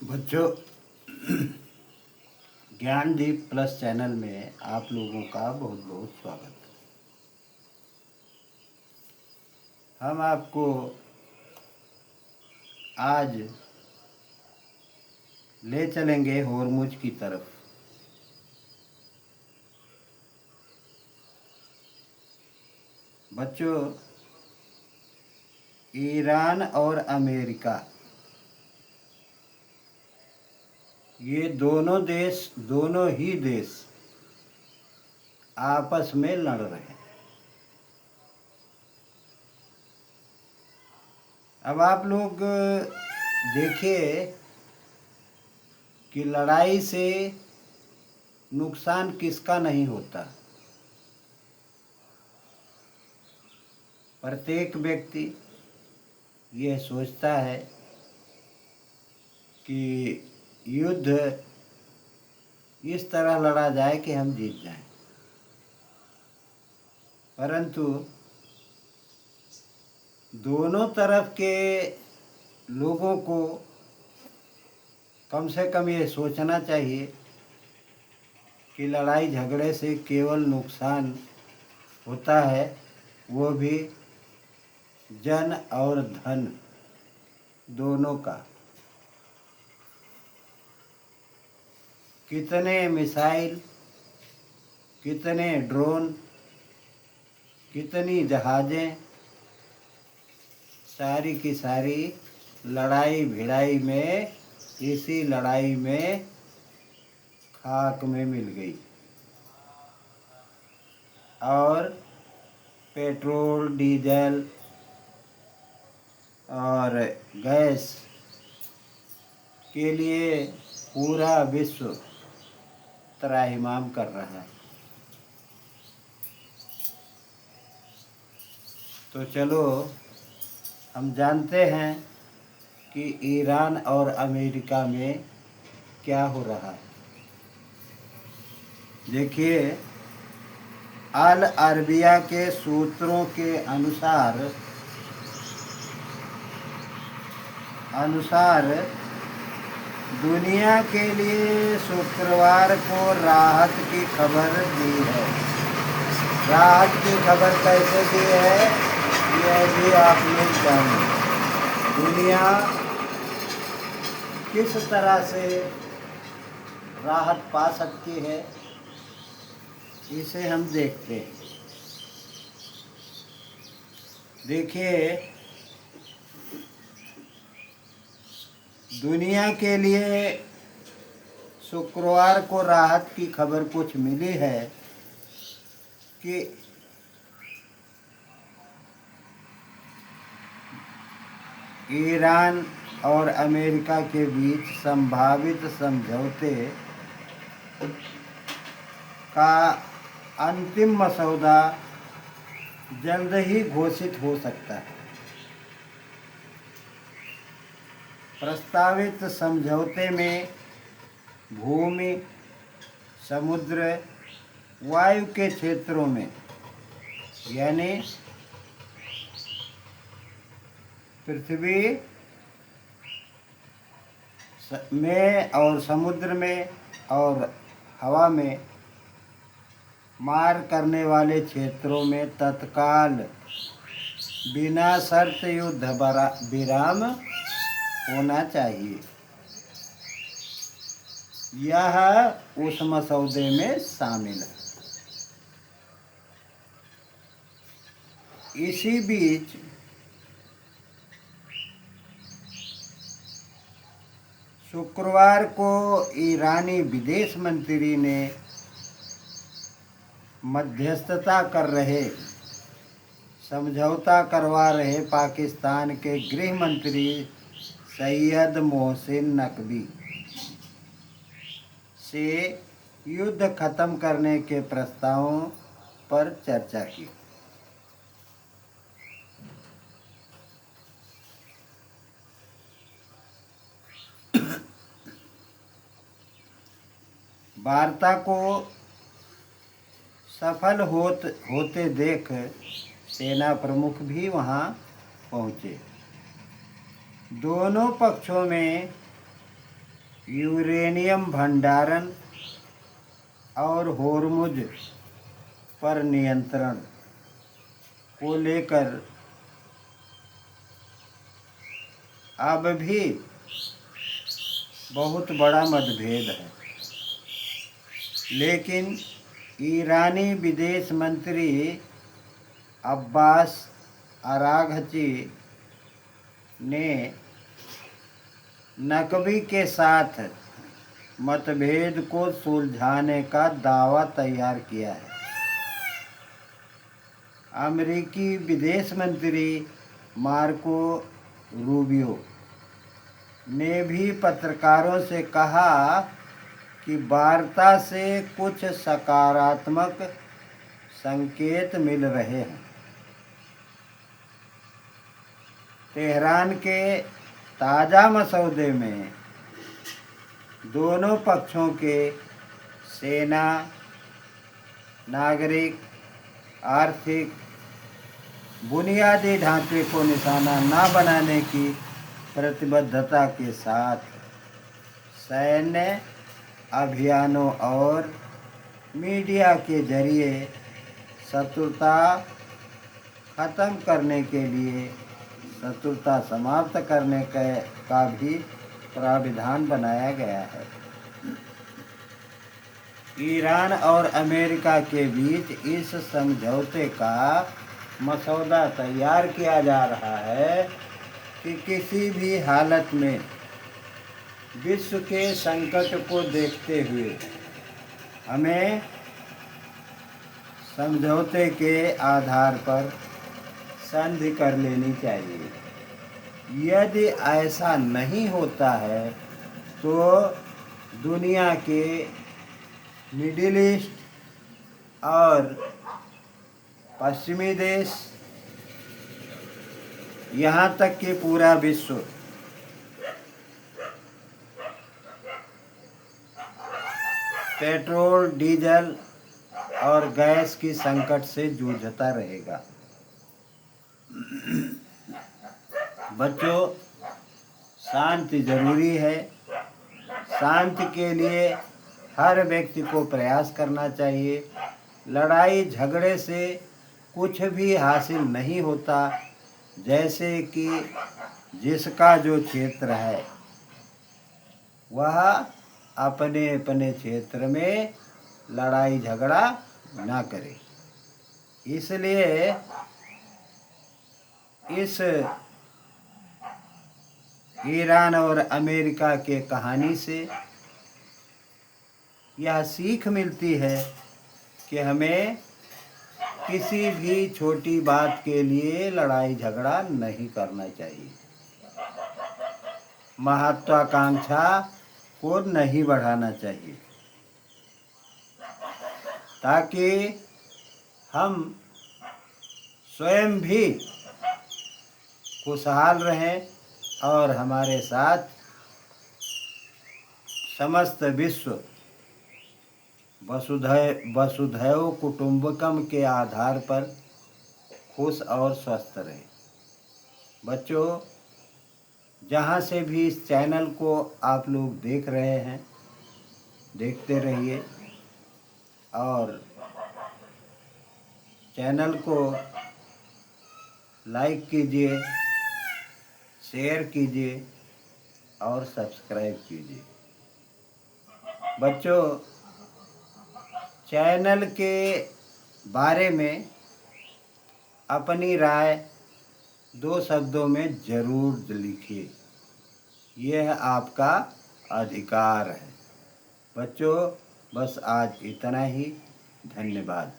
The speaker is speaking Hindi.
बच्चों, ज्ञानदीप प्लस चैनल में आप लोगों का बहुत बहुत स्वागत। हम आपको आज ले चलेंगे होर्मुज की तरफ। बच्चों, ईरान और अमेरिका, ये दोनों ही देश आपस में लड़ रहे हैं। अब आप लोग देखिए कि लड़ाई से नुकसान किसका नहीं होता। प्रत्येक व्यक्ति यह सोचता है कि युद्ध इस तरह लड़ा जाए कि हम जीत जाएं, परंतु दोनों तरफ के लोगों को कम से कम ये सोचना चाहिए कि लड़ाई झगड़े से केवल नुकसान होता है, वो भी जन और धन दोनों का। कितने मिसाइल, कितने ड्रोन, कितनी जहाज़ें, सारी की सारी लड़ाई भिड़ाई में, इसी लड़ाई में खाक में मिल गई। और पेट्रोल, डीजल और गैस के लिए पूरा विश्व त्राहिमाम कर रहा है। तो चलो हम जानते हैं कि ईरान और अमेरिका में क्या हो रहा है। देखिए, अल अरबिया के सूत्रों के अनुसार दुनिया के लिए शुक्रवार को राहत की खबर दी है। राहत की खबर कैसे दी है, यह भी आप लोग जानें। दुनिया किस तरह से राहत पा सकती है, इसे हम देखते हैं। देखिए, दुनिया के लिए शुक्रवार को राहत की खबर कुछ मिली है कि ईरान और अमेरिका के बीच संभावित समझौते का अंतिम मसौदा जल्द ही घोषित हो सकता है। प्रस्तावित समझौते में भूमि, समुद्र, वायु के क्षेत्रों में, यानी पृथ्वी में और समुद्र में और हवा में मार करने वाले क्षेत्रों में तत्काल बिना शर्त युद्ध विराम होना चाहिए। यह उस मसौदे में शामिल है। इसी बीच शुक्रवार को ईरानी विदेश मंत्री ने मध्यस्थता कर रहे, समझौता करवा रहे पाकिस्तान के गृह मंत्री सैयद मोहसिन नकवी से युद्ध खत्म करने के प्रस्तावों पर चर्चा की। वार्ता को सफल होते देख सेना प्रमुख भी वहां पहुंचे। दोनों पक्षों में यूरेनियम भंडारण और होर्मुज पर नियंत्रण को लेकर अब भी बहुत बड़ा मतभेद है, लेकिन ईरानी विदेश मंत्री अब्बास अराघची ने नकवी के साथ मतभेद को सुलझाने का दावा तैयार किया है। अमेरिकी विदेश मंत्री मार्को रूबियो ने भी पत्रकारों से कहा कि वार्ता से कुछ सकारात्मक संकेत मिल रहे हैं। तेहरान के ताज़ा मसौदे में दोनों पक्षों के सेना, नागरिक, आर्थिक बुनियादी ढांचे को निशाना न बनाने की प्रतिबद्धता के साथ सैन्य अभियानों और मीडिया के जरिए शत्रुता खत्म करने के लिए शत्रुता समाप्त करने का भी प्राविधान बनाया गया है। ईरान और अमेरिका के बीच इस समझौते का मसौदा तैयार किया जा रहा है कि किसी भी हालत में विश्व के संकट को देखते हुए हमें समझौते के आधार पर संधि कर लेनी चाहिए। यदि ऐसा नहीं होता है तो दुनिया के मिडिल ईस्ट और पश्चिमी देश, यहाँ तक कि पूरा विश्व पेट्रोल, डीजल और गैस की संकट से जूझता रहेगा। बच्चों, शांति जरूरी है। शांति के लिए हर व्यक्ति को प्रयास करना चाहिए। लड़ाई झगड़े से कुछ भी हासिल नहीं होता। जैसे कि जिसका जो क्षेत्र है वह अपने अपने क्षेत्र में लड़ाई झगड़ा ना करे। इसलिए इस ईरान और अमेरिका के कहानी से यह सीख मिलती है कि हमें किसी भी छोटी बात के लिए लड़ाई झगड़ा नहीं करना चाहिए। महत्वाकांक्षा को नहीं बढ़ाना चाहिए, ताकि हम स्वयं भी खुशहाल रहें और हमारे साथ समस्त विश्व वसुधैव कुटुंबकम के आधार पर खुश और स्वस्थ रहे। बच्चों, जहाँ से भी इस चैनल को आप लोग देख रहे हैं, देखते रहिए और चैनल को लाइक कीजिए, शेयर कीजिए और सब्सक्राइब कीजिए। बच्चों, चैनल के बारे में अपनी राय 2 शब्दों में ज़रूर लिखिए। यह आपका अधिकार है। बच्चों, बस आज इतना ही। धन्यवाद।